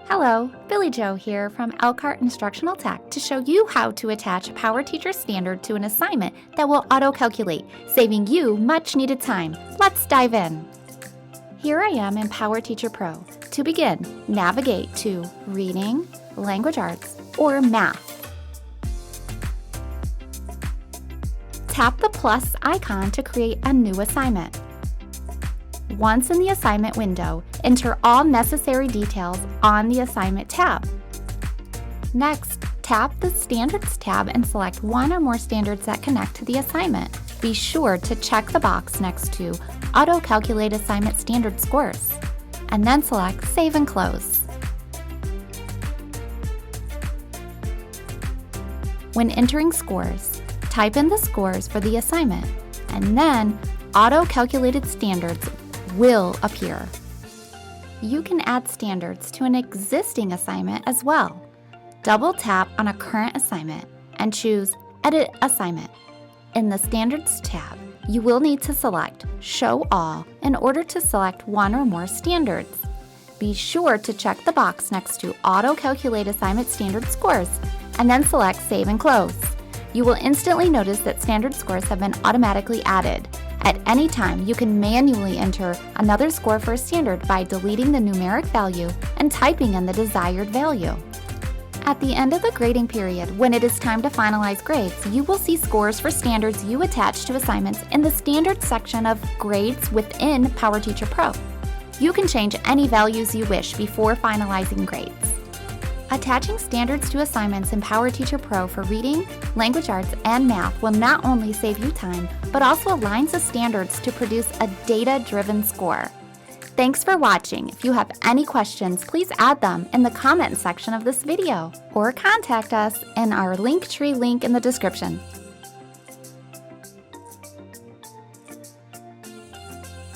Hello, Billy Joe here from Elkhart Instructional Tech to show you how to attach a PowerTeacher standard to an assignment that will auto-calculate, saving you much needed time. Let's dive in. Here I am in PowerTeacher Pro. To begin, navigate to Reading, Language Arts, or Math. Tap the plus icon to create a new assignment. Once in the assignment window, enter all necessary details on the Assignment tab. Next, tap the Standards tab and select one or more standards that connect to the assignment. Be sure to check the box next to Auto Calculate Assignment Standard Scores, and then select Save and Close. When entering scores, type in the scores for the assignment, and then Auto Calculated Standards will appear. You can add standards to an existing assignment as well. Double tap on a current assignment and choose Edit Assignment. In the Standards tab, you will need to select Show All in order to select one or more standards. Be sure to check the box next to Auto Calculate Assignment Standard Scores and then select Save and Close. You will instantly notice that standard scores have been automatically added. At any time, you can manually enter another score for a standard by deleting the numeric value and typing in the desired value. At the end of the grading period, when it is time to finalize grades, you will see scores for standards you attach to assignments in the Standards section of Grades within PowerTeacher Pro. You can change any values you wish before finalizing grades. Attaching standards to assignments in PowerTeacher Pro for reading, language arts, and math will not only save you time, but also aligns the standards to produce a data-driven score. Thanks for watching. If you have any questions, please add them in the comment section of this video or contact us in our Linktree link in the description.